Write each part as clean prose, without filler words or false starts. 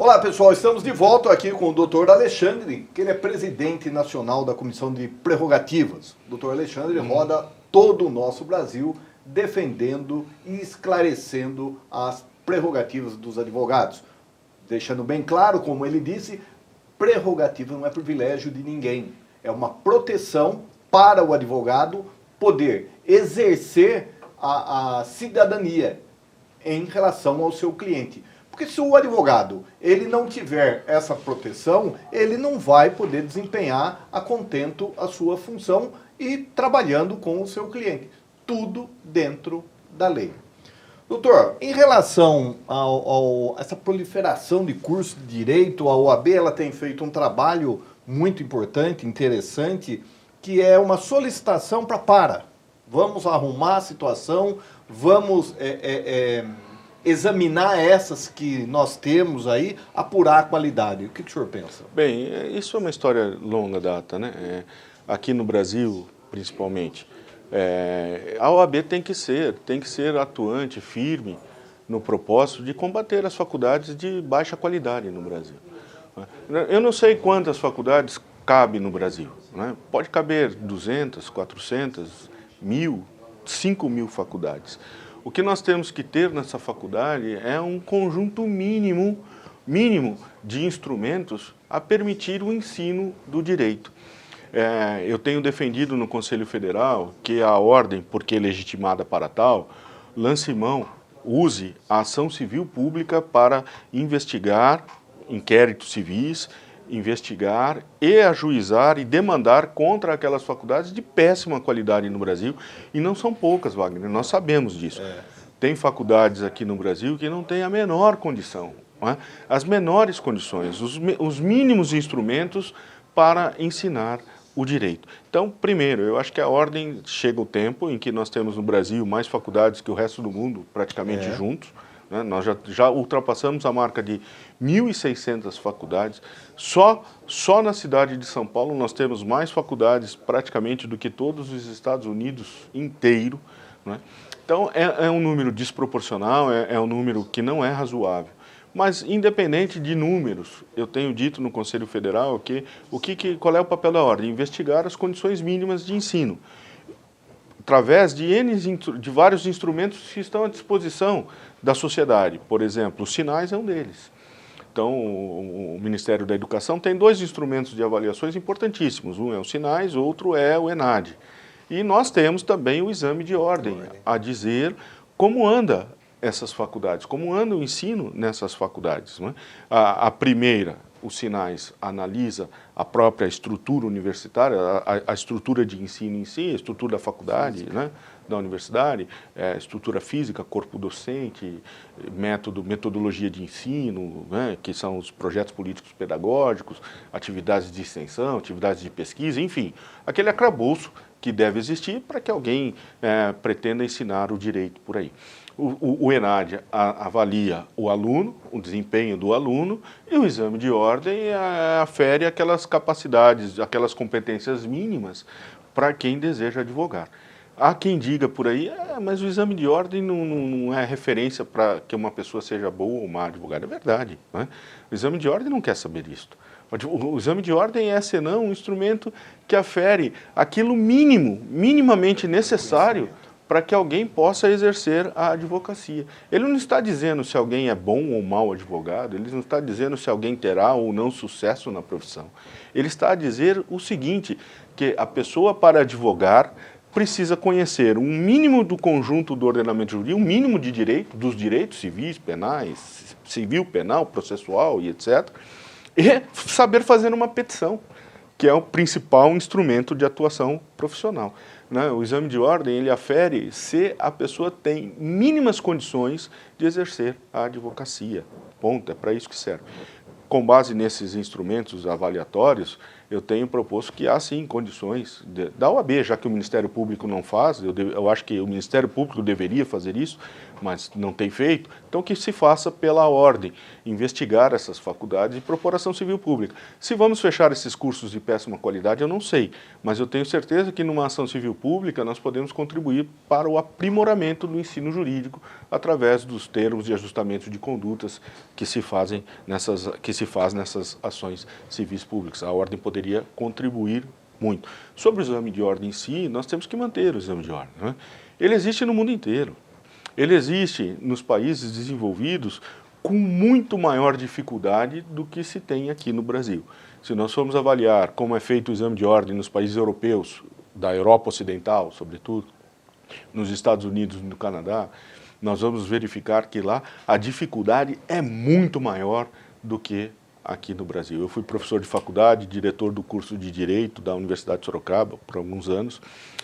Olá pessoal, estamos de volta aqui com o Dr. Alexandre, que ele é presidente nacional da Comissão de Prerrogativas. O Dr. Alexandre roda todo o nosso Brasil defendendo e esclarecendo as prerrogativas dos advogados. Deixando bem claro, como ele disse, prerrogativa não é privilégio de ninguém. É uma proteção para o advogado poder exercer a cidadania em relação ao seu cliente. Porque se o advogado ele não tiver essa proteção, ele não vai poder desempenhar a contento a sua função e trabalhando com o seu cliente. Tudo dentro da lei. Doutor, em relação a essa proliferação de cursos de direito, a OAB ela tem feito um trabalho muito importante, interessante, que é uma solicitação para. Vamos arrumar a situação, vamos examinar essas que nós temos aí, apurar a qualidade. O que o senhor pensa? Bem, isso é uma história longa data, né? Aqui no Brasil, principalmente. A OAB tem que ser atuante, firme, no propósito de combater as faculdades de baixa qualidade no Brasil. Eu não sei quantas faculdades cabem no Brasil, né? Pode caber 200, 400, 1.000, 5.000 faculdades. O que nós temos que ter nessa faculdade é um conjunto mínimo de instrumentos a permitir o ensino do direito. Eu tenho defendido no Conselho Federal que a ordem, porque legitimada para tal, lance mão, use a ação civil pública para investigar inquéritos civis, investigar e ajuizar e demandar contra aquelas faculdades de péssima qualidade no Brasil, e não são poucas, Wagner, nós sabemos disso. Tem faculdades aqui no Brasil que não têm a menor condição, não é? As menores condições, os mínimos instrumentos para ensinar o direito. Então, primeiro, eu acho que a ordem chega o tempo em que nós temos no Brasil mais faculdades que o resto do mundo, praticamente juntos. Nós já ultrapassamos a marca de 1.600 faculdades. Só na cidade de São Paulo nós temos mais faculdades praticamente do que todos os Estados Unidos inteiro, né? Então é um número desproporcional, é um número que não é razoável. Mas independente de números, eu tenho dito no Conselho Federal que qual é o papel da ordem? Investigar as condições mínimas de ensino, através de vários instrumentos que estão à disposição da sociedade. Por exemplo, os sinais é um deles. Então, o Ministério da Educação tem dois instrumentos de avaliações importantíssimos. Um é o sinais, outro é o ENAD. E nós temos também o exame de ordem, a dizer como anda essas faculdades, como anda o ensino nessas faculdades, né? A primeira, os sinais, analisa a própria estrutura universitária, a estrutura de ensino em si, a estrutura da faculdade, né, da universidade, estrutura física, corpo docente, metodologia de ensino, né, que são os projetos políticos pedagógicos, atividades de extensão, atividades de pesquisa, enfim, aquele arcabouço que deve existir para que alguém pretenda ensinar o direito por aí. O ENAD avalia o aluno, o desempenho do aluno, e o exame de ordem afere aquelas capacidades, aquelas competências mínimas para quem deseja advogar. Há quem diga por aí, mas o exame de ordem não é referência para que uma pessoa seja boa ou má advogada. É verdade, né? O exame de ordem não quer saber isso. O exame de ordem é, senão, um instrumento que afere aquilo minimamente necessário para que alguém possa exercer a advocacia. Ele não está dizendo se alguém é bom ou mau advogado, ele não está dizendo se alguém terá ou não sucesso na profissão. Ele está a dizer o seguinte, que a pessoa para advogar precisa conhecer um mínimo do conjunto do ordenamento jurídico, um mínimo de direito, dos direitos civis, penais, civil, penal, processual e etc., e saber fazer uma petição, que é o principal instrumento de atuação profissional. O exame de ordem, ele afere se a pessoa tem mínimas condições de exercer a advocacia. Ponto, é para isso que serve. Com base nesses instrumentos avaliatórios, eu tenho proposto que há sim condições da OAB, já que o Ministério Público não faz, eu acho que o Ministério Público deveria fazer isso, mas não tem feito, então que se faça pela ordem, investigar essas faculdades e propor ação civil pública. Se vamos fechar esses cursos de péssima qualidade, eu não sei, mas eu tenho certeza que numa ação civil pública nós podemos contribuir para o aprimoramento do ensino jurídico através dos termos de ajustamento de condutas que se faz nessas ações civis públicas. A ordem poderia contribuir muito. Sobre o exame de ordem em si, nós temos que manter o exame de ordem, né? Ele existe no mundo inteiro. Ele existe nos países desenvolvidos com muito maior dificuldade do que se tem aqui no Brasil. Se nós formos avaliar como é feito o exame de ordem nos países europeus, da Europa Ocidental, sobretudo, nos Estados Unidos e no Canadá, nós vamos verificar que lá a dificuldade é muito maior do que aqui no Brasil. Eu fui professor de faculdade, diretor do curso de Direito da Universidade de Sorocaba por alguns anos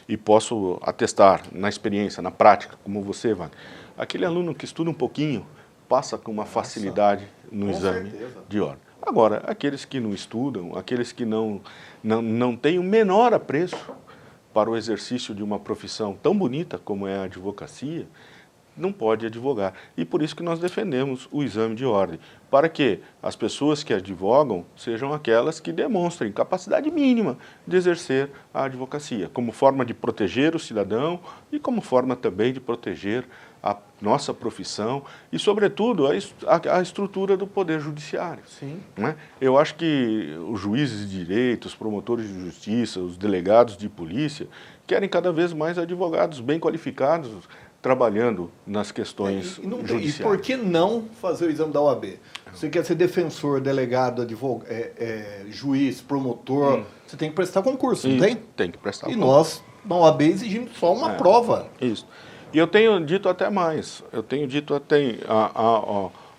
e posso atestar na experiência, na prática, como você, Wagner, aquele aluno que estuda um pouquinho passa com uma facilidade no exame de ordem. Agora, aqueles que não estudam, aqueles que não têm o menor apreço para o exercício de uma profissão tão bonita como é a advocacia, não pode advogar. E por isso que nós defendemos o exame de ordem, para que as pessoas que advogam sejam aquelas que demonstrem capacidade mínima de exercer a advocacia, como forma de proteger o cidadão e como forma também de proteger a nossa profissão e, sobretudo, a estrutura do Poder Judiciário. Sim. Né? Eu acho que os juízes de direito, os promotores de justiça, os delegados de polícia querem cada vez mais advogados bem qualificados, trabalhando nas questões judiciais. E por que não fazer o exame da OAB? Você quer ser defensor, delegado, juiz, promotor, você tem que prestar concurso, não tem? Tem que prestar concurso. E concurso. nós, na OAB, exigimos só uma prova. Isso. E eu tenho dito até mais. Eu tenho dito até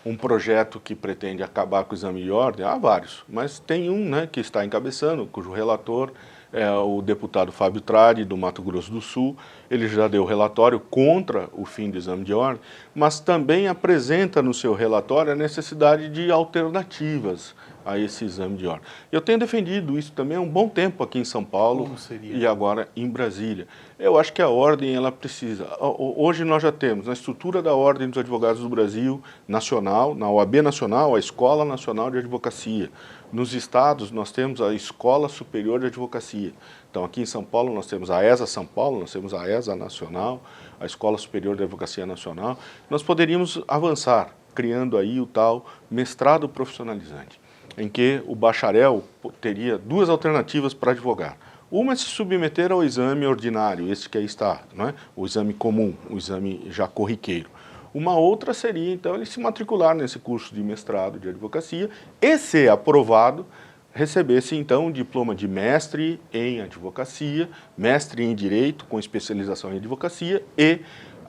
um projeto que pretende acabar com o exame de ordem. Há vários, mas tem um, né, que está encabeçando, cujo relator é o deputado Fábio Tradi, do Mato Grosso do Sul. Ele já deu relatório contra o fim do exame de ordem, mas também apresenta no seu relatório a necessidade de alternativas a esse exame de ordem. Eu tenho defendido isso também há um bom tempo aqui em São Paulo e agora em Brasília. Eu acho que a ordem, ela precisa... Hoje nós já temos na estrutura da Ordem dos Advogados do Brasil Nacional, na OAB Nacional, a Escola Nacional de Advocacia. Nos estados nós temos a Escola Superior de Advocacia. Então aqui em São Paulo nós temos a ESA São Paulo, nós temos a ESA Nacional, a Escola Superior de Advocacia Nacional. Nós poderíamos avançar, criando aí o tal mestrado profissionalizante, em que o bacharel teria duas alternativas para advogar. Uma é se submeter ao exame ordinário, esse que aí está, não é? O exame comum, o exame já corriqueiro. Uma outra seria, então, ele se matricular nesse curso de mestrado de advocacia e, se aprovado, recebesse, então, um diploma de mestre em advocacia, mestre em direito com especialização em advocacia e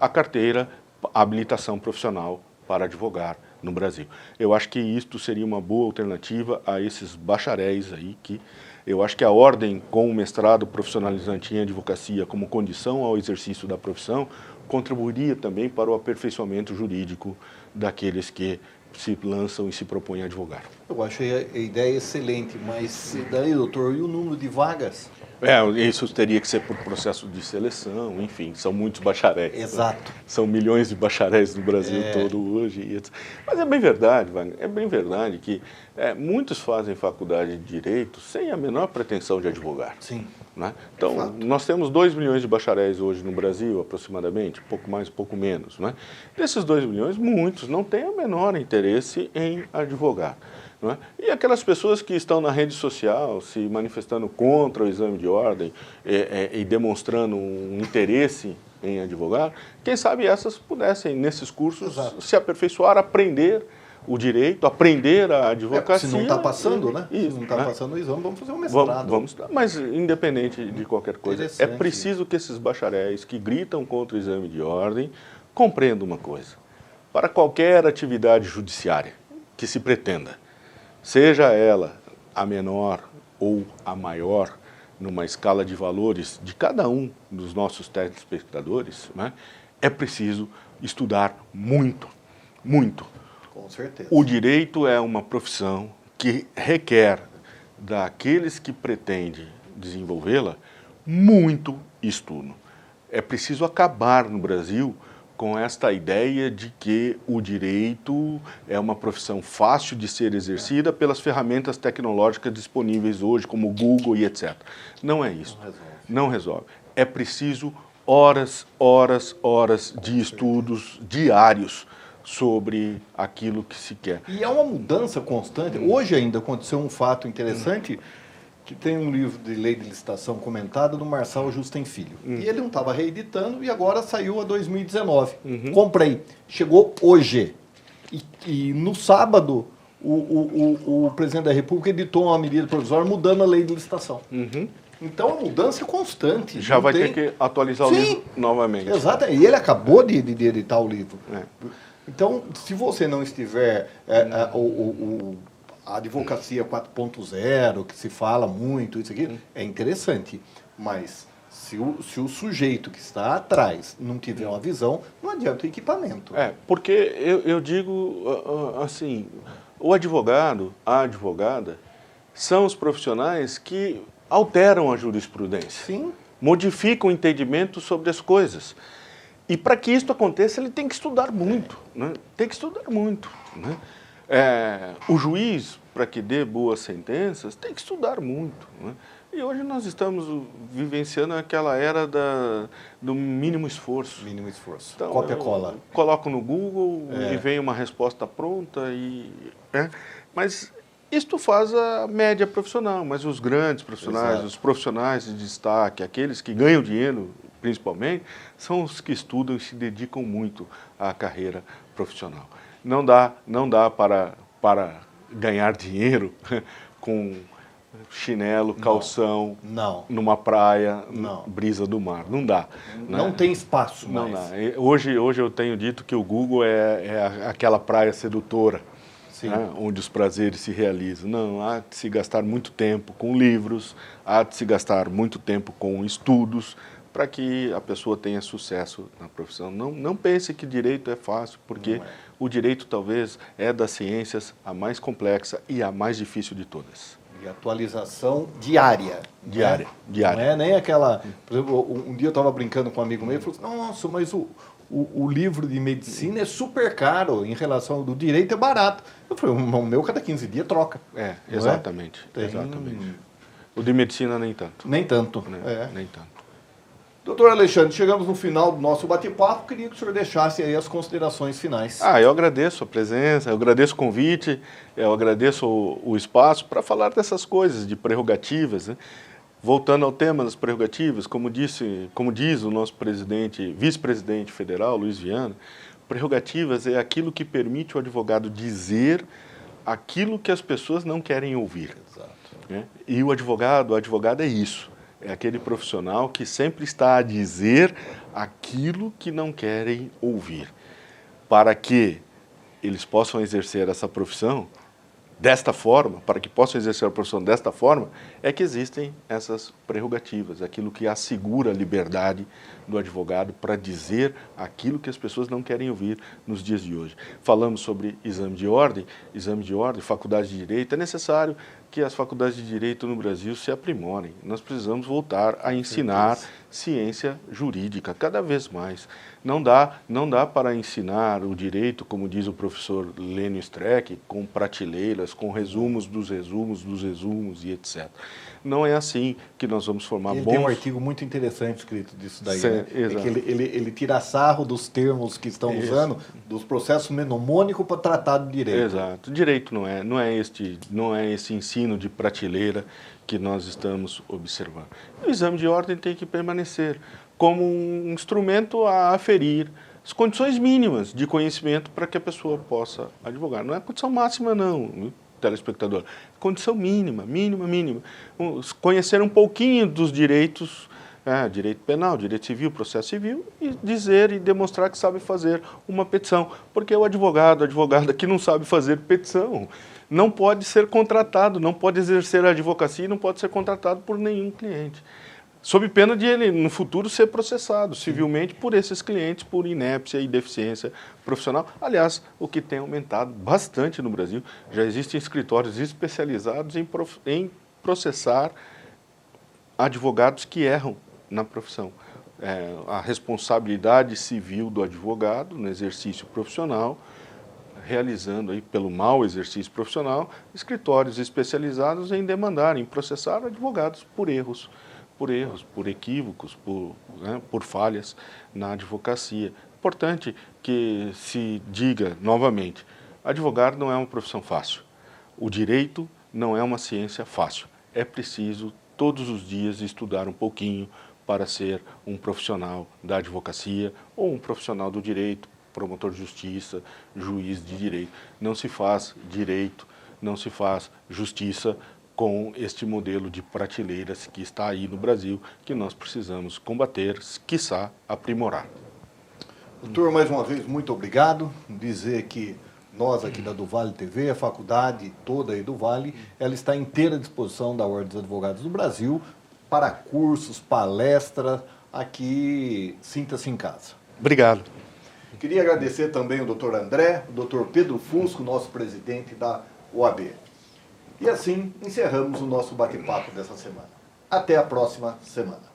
a carteira, a habilitação profissional para advogar no Brasil. Eu acho que isto seria uma boa alternativa a esses bacharéis aí que eu acho que a ordem com o mestrado profissionalizante em advocacia como condição ao exercício da profissão contribuiria também para o aperfeiçoamento jurídico daqueles que se lançam e se propõem a advogar. Eu achei a ideia excelente, mas daí, doutor, e o número de vagas? Isso teria que ser por processo de seleção, enfim, são muitos bacharéis. Exato. Né? São milhões de bacharéis no Brasil todo hoje. Mas é bem verdade, Wagner, é bem verdade que muitos fazem faculdade de Direito sem a menor pretensão de advogar. Sim. Né? Então, nós temos 2 milhões de bacharéis hoje no Brasil, aproximadamente, um pouco mais, um pouco menos. Né? Desses 2 milhões, muitos não têm o menor interesse em advogar. Não é? E aquelas pessoas que estão na rede social se manifestando contra o exame de ordem e demonstrando um interesse em advogar, quem sabe essas pudessem, nesses cursos, se aperfeiçoar, aprender o direito, aprender a advocacia. Se não está passando, né? Isso, se não está né? passando o exame, vamos fazer um mestrado. Mas independente de qualquer coisa, é preciso que esses bacharéis que gritam contra o exame de ordem compreendam uma coisa. Para qualquer atividade judiciária que se pretenda, seja ela a menor ou a maior, numa escala de valores de cada um dos nossos telespectadores, né, é preciso estudar muito, muito. Com certeza. O direito é uma profissão que requer daqueles que pretendem desenvolvê-la, muito estudo. É preciso acabar no Brasil com esta ideia de que o direito é uma profissão fácil de ser exercida pelas ferramentas tecnológicas disponíveis hoje, como o Google e etc. Não é isso. Não resolve. É preciso horas de estudos diários sobre aquilo que se quer. E é uma mudança constante. Hoje ainda aconteceu um fato interessante, que tem um livro de lei de licitação comentado do Marçal Justem Filho. E ele não estava reeditando e agora saiu a 2019. Comprei. Chegou hoje. E no sábado, o presidente da República editou uma medida provisória mudando a lei de licitação. Então a mudança é constante. Já vai ter que atualizar o livro novamente. Exato. E ele acabou de editar o livro. Então, se você não estiver... a advocacia 4.0, que se fala muito, isso aqui, é interessante. Mas se o sujeito que está atrás não tiver uma visão, não adianta o equipamento. Porque eu digo assim, o advogado, a advogada, são os profissionais que alteram a jurisprudência. Sim. Modificam o entendimento sobre as coisas. E para que isso aconteça, ele tem que estudar muito. Né? Tem que estudar muito. Né? O juiz, para que dê boas sentenças, tem que estudar muito. Né? E hoje nós estamos vivenciando aquela era do mínimo esforço. Mínimo esforço. Então, Cópia-cola. Coloco no Google e vem uma resposta pronta. Mas isto faz a média profissional, mas os grandes profissionais, Exato. Os profissionais de destaque, aqueles que ganham dinheiro, principalmente, são os que estudam e se dedicam muito à carreira profissional. Não dá para ganhar dinheiro com chinelo, calção, numa praia, brisa do mar. Não dá. Não tem espaço não mais. Dá. Hoje eu tenho dito que o Google é aquela praia sedutora, né, onde os prazeres se realizam. Não, há de se gastar muito tempo com livros, há de se gastar muito tempo com estudos, para que a pessoa tenha sucesso na profissão. Não pense que direito é fácil, porque o direito talvez é das ciências a mais complexa e a mais difícil de todas. E atualização diária. Diária. Não é nem aquela... Por exemplo, um dia eu estava brincando com um amigo meu e falou assim, nossa, mas o livro de medicina é super caro em relação ao do direito, é barato. Eu falei, o meu cada 15 dias troca. Exatamente. O de medicina nem tanto. Nem tanto. Nem tanto. Doutor Alexandre, chegamos no final do nosso bate-papo, queria que o senhor deixasse aí as considerações finais. Eu agradeço a presença, eu agradeço o convite, eu agradeço o espaço para falar dessas coisas, de prerrogativas, né? Voltando ao tema das prerrogativas, como diz o nosso vice-presidente federal, Luiz Viana, prerrogativas é aquilo que permite o advogado dizer aquilo que as pessoas não querem ouvir. Exato. Né? E a advogada é isso. É aquele profissional que sempre está a dizer aquilo que não querem ouvir. Para que eles possam exercer essa profissão desta forma, para que possam exercer a profissão desta forma, é que existem essas prerrogativas, aquilo que assegura a liberdade do advogado para dizer aquilo que as pessoas não querem ouvir nos dias de hoje. Falamos sobre exame de ordem, faculdade de direito. É necessário que as faculdades de direito no Brasil se aprimorem. Nós precisamos voltar a ensinar ciência jurídica cada vez mais. Não dá para ensinar o direito, como diz o professor Lênio Streck, com prateleiras, com resumos dos resumos e etc. Não é assim que nós vamos formar bons... Tem um artigo muito interessante escrito disso daí, né? É que ele tira sarro dos termos que estão usando, dos processos mnemônicos para tratar do direito. Exato. Direito não é esse ensino de prateleira que nós estamos observando. O exame de ordem tem que permanecer como um instrumento a aferir as condições mínimas de conhecimento para que a pessoa possa advogar. Não é a condição máxima, não, telespectador. Condição mínima. Conhecer um pouquinho dos direitos, direito penal, direito civil, processo civil, e dizer e demonstrar que sabe fazer uma petição. Porque o advogado, a advogada que não sabe fazer petição, não pode ser contratado, não pode exercer a advocacia e não pode ser contratado por nenhum cliente. Sob pena de ele, no futuro, ser processado civilmente por esses clientes, por inépcia e deficiência profissional. Aliás, o que tem aumentado bastante no Brasil, já existem escritórios especializados em processar advogados que erram na profissão. A responsabilidade civil do advogado no exercício profissional, realizando aí pelo mau exercício profissional, escritórios especializados em demandar, em processar advogados por erros, por equívocos, por falhas na advocacia. Importante que se diga novamente, advogar não é uma profissão fácil. O direito não é uma ciência fácil. É preciso todos os dias estudar um pouquinho para ser um profissional da advocacia ou um profissional do direito, promotor de justiça, juiz de direito. Não se faz direito, não se faz justiça com este modelo de prateleiras que está aí no Brasil, que nós precisamos combater, quiçá aprimorar. Doutor, mais uma vez, muito obrigado. Dizer que nós aqui da do Vale TV, a faculdade toda aí do Vale, ela está à inteira disposição da Ordem dos Advogados do Brasil para cursos, palestras, aqui sinta-se em casa. Obrigado. Queria agradecer também o doutor André, o doutor Pedro Fusco, nosso presidente da OAB. E assim encerramos o nosso bate-papo dessa semana. Até a próxima semana.